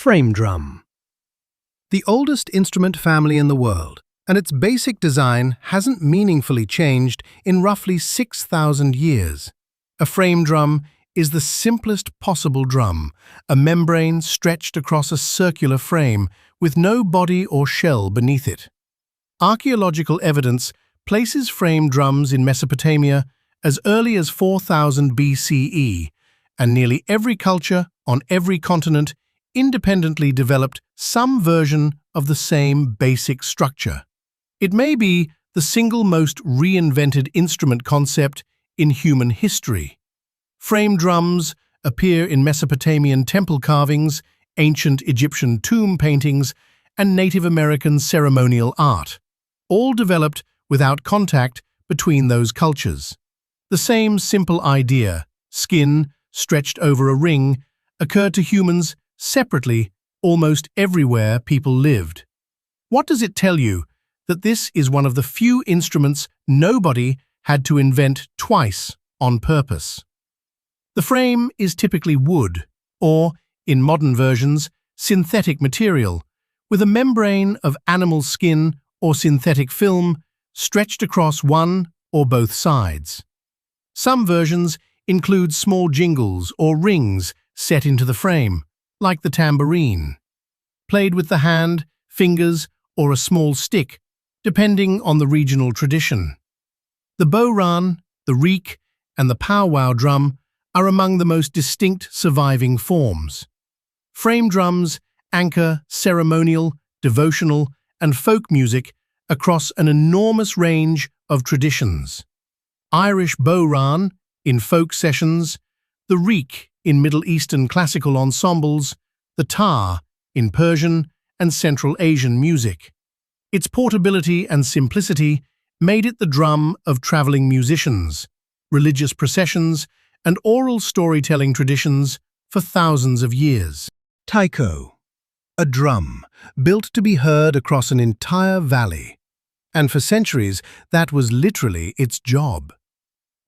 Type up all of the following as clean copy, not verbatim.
frame drum. The oldest instrument family in the world, and its basic design hasn't meaningfully changed in roughly 6,000 years. A frame drum is the simplest possible drum, a membrane stretched across a circular frame with no body or shell beneath it. Archaeological evidence places frame drums in Mesopotamia as early as 4000 BCE, and nearly every culture on every continent independently developed some version of the same basic structure. It may be the single most reinvented instrument concept in human history. Frame drums appear in Mesopotamian temple carvings, ancient Egyptian tomb paintings, and Native American ceremonial art, all developed without contact between those cultures. The same simple idea, skin stretched over a ring, occurred to humans separately almost everywhere people lived. What does it tell you that this is one of the few instruments nobody had to invent twice on purpose? The frame is typically wood, or, in modern versions, synthetic material, with a membrane of animal skin or synthetic film stretched across one or both sides. Some versions include small jingles or rings set into the frame, like the tambourine, played with the hand, fingers, or a small stick, depending on the regional tradition. The bodhrán, the reek, and the powwow drum are among the most distinct surviving forms. Frame drums anchor ceremonial, devotional, and folk music across an enormous range of traditions. Irish bodhrán in folk sessions, the reek in Middle Eastern classical ensembles, the tar in Persian and Central Asian music. Its portability and simplicity made it the drum of traveling musicians, religious processions, and oral storytelling traditions for thousands of years. Taiko, a drum built to be heard across an entire valley. And for centuries, that was literally its job.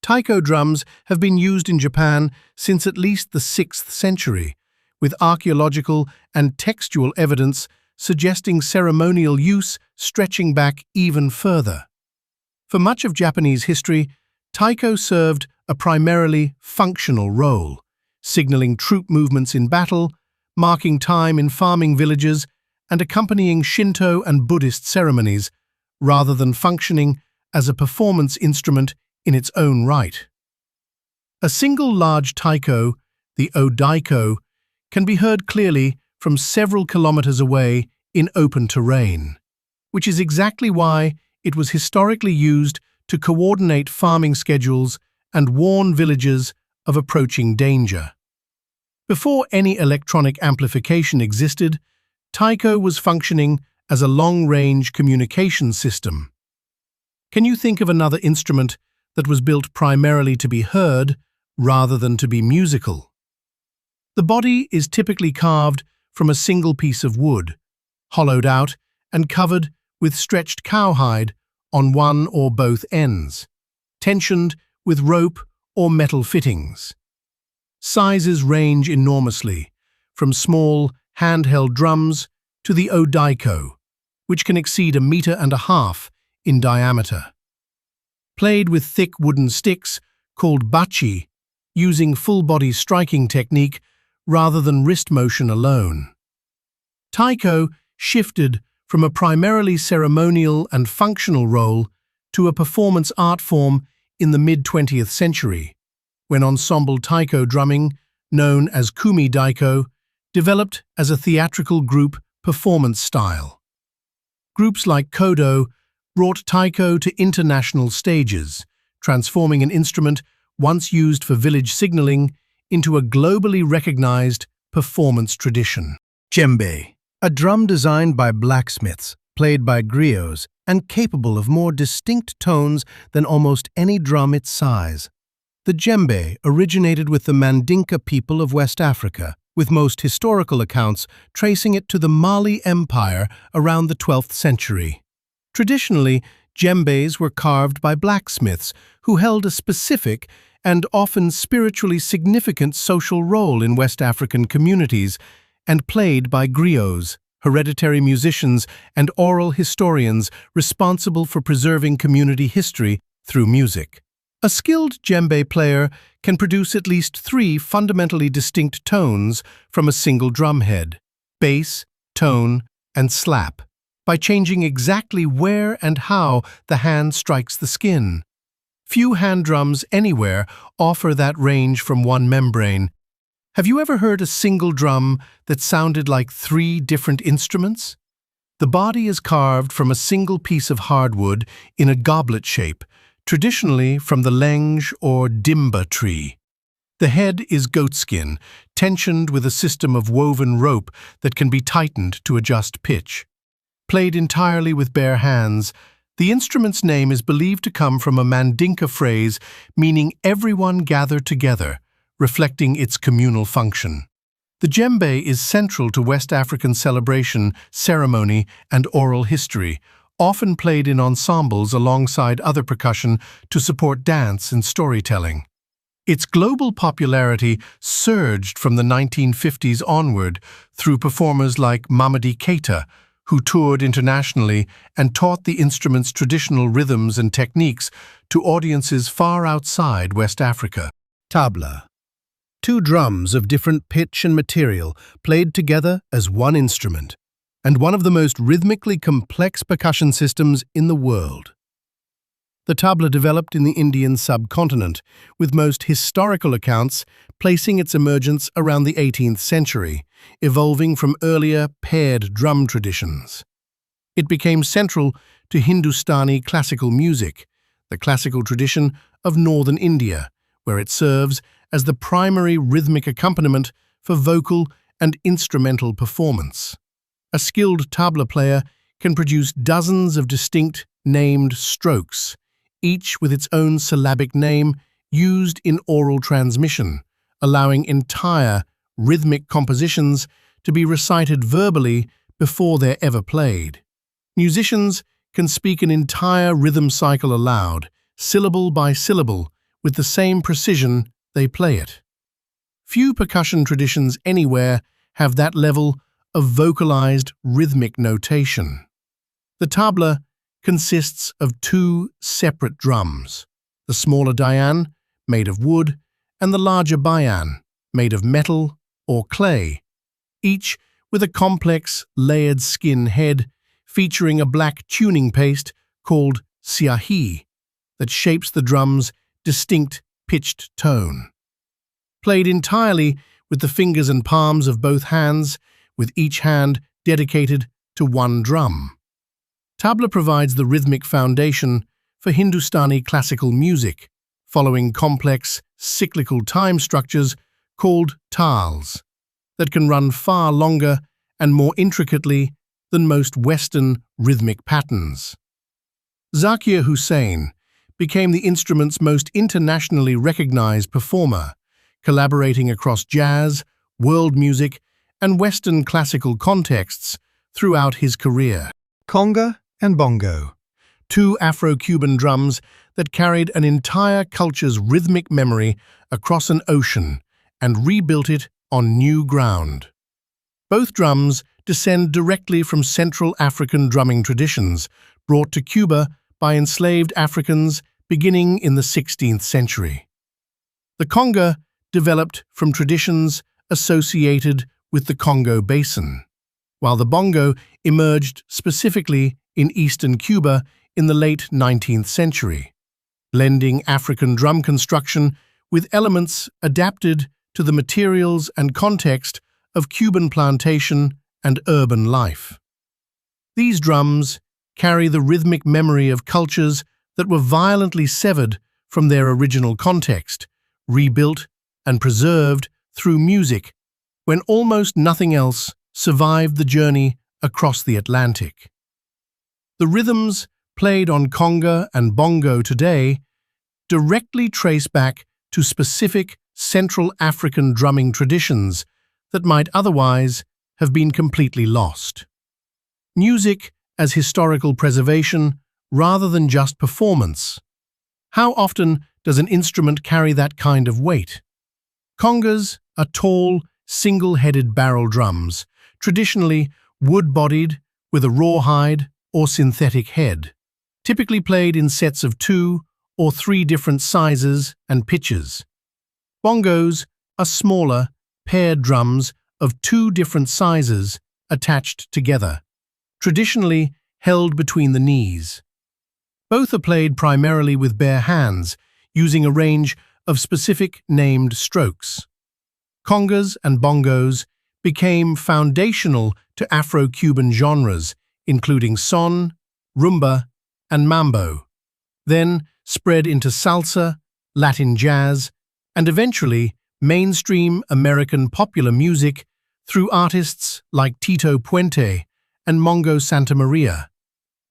Taiko drums have been used in Japan since at least the 6th century, with archaeological and textual evidence suggesting ceremonial use stretching back even further. For much of Japanese history, taiko served a primarily functional role, signaling troop movements in battle, marking time in farming villages, and accompanying Shinto and Buddhist ceremonies, rather than functioning as a performance instrument in its own right. A single large taiko, the odaiko, can be heard clearly from several kilometers away in open terrain, which is exactly why it was historically used to coordinate farming schedules and warn villagers of approaching danger. Before any electronic amplification existed, taiko was functioning as a long-range communication system. Can you think of another instrument that was built primarily to be heard rather than to be musical? The body is typically carved from a single piece of wood, hollowed out and covered with stretched cowhide on one or both ends, tensioned with rope or metal fittings. Sizes range enormously, from small, handheld drums to the odaiko, which can exceed 1.5 meters in diameter. Played with thick wooden sticks called bachi, using full-body striking technique rather than wrist motion alone. Taiko shifted from a primarily ceremonial and functional role to a performance art form in the mid-20th century, when ensemble taiko drumming, known as kumi-daiko, developed as a theatrical group performance style. Groups like Kodo brought taiko to international stages, transforming an instrument once used for village signaling into a globally recognized performance tradition. Djembe, a drum designed by blacksmiths, played by griots, and capable of more distinct tones than almost any drum its size. The djembe originated with the Mandinka people of West Africa, with most historical accounts tracing it to the Mali Empire around the 12th century. Traditionally, djembes were carved by blacksmiths who held a specific and often spiritually significant social role in West African communities, and played by griots, hereditary musicians, and oral historians responsible for preserving community history through music. A skilled djembe player can produce at least 3 fundamentally distinct tones from a single drumhead: bass, tone, and slap, by changing exactly where and how the hand strikes the skin. Few hand drums anywhere offer that range from one membrane. Have you ever heard a single drum that sounded like 3 different instruments? The body is carved from a single piece of hardwood in a goblet shape, traditionally from the lenge or Djembe tree. The head is goatskin, tensioned with a system of woven rope that can be tightened to adjust pitch. Played entirely with bare hands, the instrument's name is believed to come from a Mandinka phrase meaning everyone gathered together, reflecting its communal function. The djembe is central to West African celebration, ceremony, and oral history, often played in ensembles alongside other percussion to support dance and storytelling. Its global popularity surged from the 1950s onward through performers like Mamadi Keita, who toured internationally and taught the instrument's traditional rhythms and techniques to audiences far outside West Africa. Tabla. 2 drums of different pitch and material played together as one instrument, and one of the most rhythmically complex percussion systems in the world. The tabla developed in the Indian subcontinent, with most historical accounts placing its emergence around the 18th century, evolving from earlier paired drum traditions. It became central to Hindustani classical music, the classical tradition of northern India, where it serves as the primary rhythmic accompaniment for vocal and instrumental performance. A skilled tabla player can produce dozens of distinct named strokes, each with its own syllabic name used in oral transmission, allowing entire rhythmic compositions to be recited verbally before they're ever played. Musicians can speak an entire rhythm cycle aloud, syllable by syllable, with the same precision they play it. Few percussion traditions anywhere have that level of vocalized rhythmic notation. The tabla consists of 2 separate drums, the smaller dayan, made of wood, and the larger bayan, made of metal or clay, each with a complex layered skin head featuring a black tuning paste called siahi that shapes the drum's distinct pitched tone. Played entirely with the fingers and palms of both hands, with each hand dedicated to one drum. Tabla provides the rhythmic foundation for Hindustani classical music, following complex, cyclical time structures called tals, that can run far longer and more intricately than most Western rhythmic patterns. Zakir Hussain became the instrument's most internationally recognized performer, collaborating across jazz, world music, and Western classical contexts throughout his career. Conga and Bongo, 2 Afro-Cuban drums that carried an entire culture's rhythmic memory across an ocean and rebuilt it on new ground. Both drums descend directly from Central African drumming traditions brought to Cuba by enslaved Africans beginning in the 16th century. The conga developed from traditions associated with the Congo Basin, while the bongo emerged specifically in eastern Cuba in the late 19th century, blending African drum construction with elements adapted to the materials and context of Cuban plantation and urban life. These drums carry the rhythmic memory of cultures that were violently severed from their original context, rebuilt and preserved through music when almost nothing else survived the journey across the Atlantic. The rhythms played on conga and bongo today directly trace back to specific Central African drumming traditions that might otherwise have been completely lost. Music as historical preservation rather than just performance. How often does an instrument carry that kind of weight? Congas are tall, single-headed barrel drums, traditionally wood-bodied with a rawhide or synthetic head, typically played in sets of 2 or 3 different sizes and pitches. Bongos are smaller, paired drums of 2 different sizes attached together, traditionally held between the knees. Both are played primarily with bare hands, using a range of specific named strokes. Congas and bongos became foundational to Afro-Cuban genres, including son, rumba, and mambo, then spread into salsa, Latin jazz, and eventually mainstream American popular music through artists like Tito Puente and Mongo Santamaria,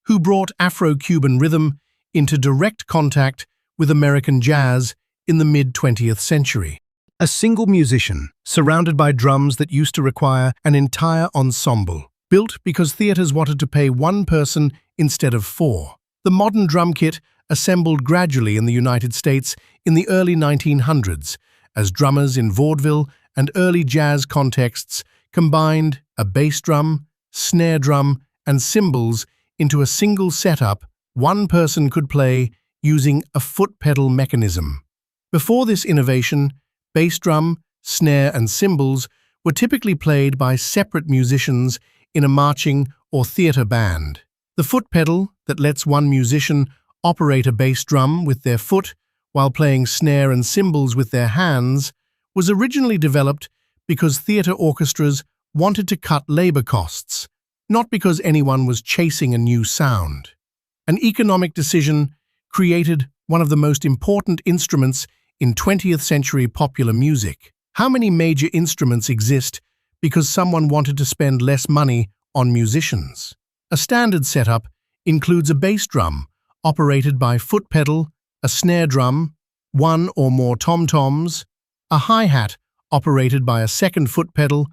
who brought Afro-Cuban rhythm into direct contact with American jazz in the mid-20th century. A single musician, surrounded by drums that used to require an entire ensemble, built because theaters wanted to pay one person instead of 4. The modern drum kit assembled gradually in the United States in the early 1900s, as drummers in vaudeville and early jazz contexts combined a bass drum, snare drum, and cymbals into a single setup one person could play using a foot pedal mechanism. Before this innovation, bass drum, snare, and cymbals were typically played by separate musicians in a marching or theater band. The foot pedal that lets one musician operate a bass drum with their foot while playing snare and cymbals with their hands was originally developed because theater orchestras wanted to cut labor costs, not because anyone was chasing a new sound. An economic decision created one of the most important instruments in 20th century popular music. How many major instruments exist because someone wanted to spend less money on musicians? A standard setup includes a bass drum, operated by foot pedal, a snare drum, 1 or more tom-toms, a hi-hat operated by a second foot pedal,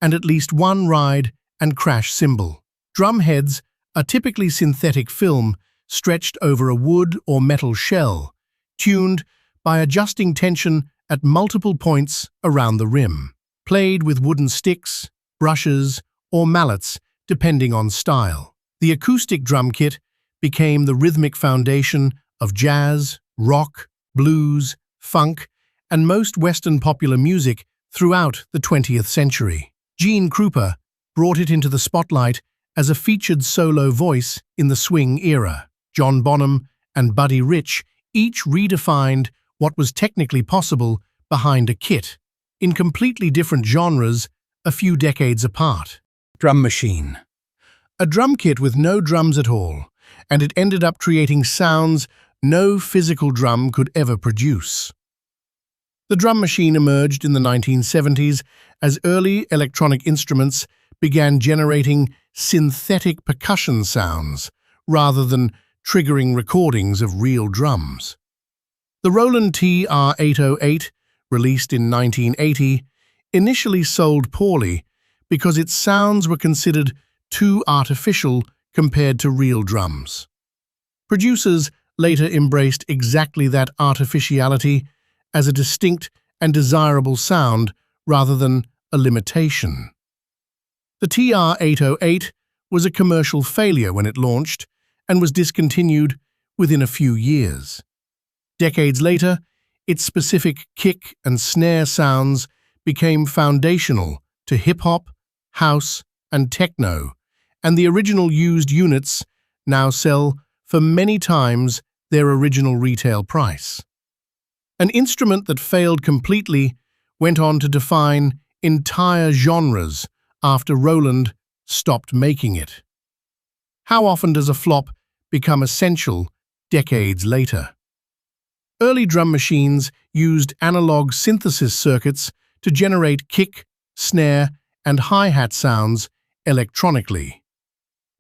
and at least 1 ride and crash cymbal. Drum heads are typically synthetic film stretched over a wood or metal shell, tuned by adjusting tension at multiple points around the rim, played with wooden sticks, brushes, or mallets depending on style. The acoustic drum kit became the rhythmic foundation of jazz, rock, blues, funk, and most Western popular music throughout the 20th century. Gene Krupa brought it into the spotlight as a featured solo voice in the swing era. John Bonham and Buddy Rich each redefined what was technically possible behind a kit, in completely different genres a few decades apart. Drum machine. A drum kit with no drums at all, and it ended up creating sounds no physical drum could ever produce. The drum machine emerged in the 1970s as early electronic instruments began generating synthetic percussion sounds rather than triggering recordings of real drums. The Roland TR-808, released in 1980, initially sold poorly because its sounds were considered too artificial compared to real drums. Producers later embraced exactly that artificiality as a distinct and desirable sound rather than a limitation. The TR-808 was a commercial failure when it launched and was discontinued within a few years. Decades later, its specific kick and snare sounds became foundational to hip-hop, house, and techno, and the original used units now sell for many times their original retail price. An instrument that failed completely went on to define entire genres after Roland stopped making it. How often does a flop become essential decades later? Early drum machines used analog synthesis circuits to generate kick, snare, and hi-hat sounds electronically.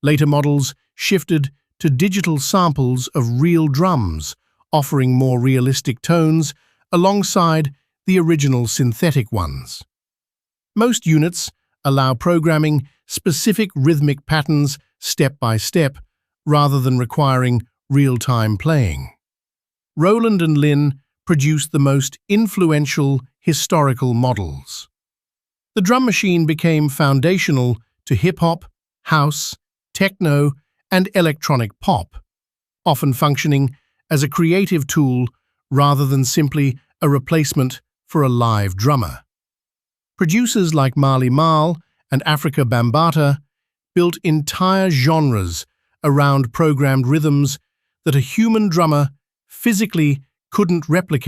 Later models shifted to digital samples of real drums, offering more realistic tones alongside the original synthetic ones. Most units allow programming specific rhythmic patterns step by step rather than requiring real-time playing. Roland and Linn produced the most influential historical models. The drum machine became foundational to hip-hop, house, techno, and electronic pop, often functioning as a creative tool rather than simply a replacement for a live drummer. Producers like Mali Mal and Africa Bambaataa built entire genres around programmed rhythms that a human drummer physically couldn't replicate.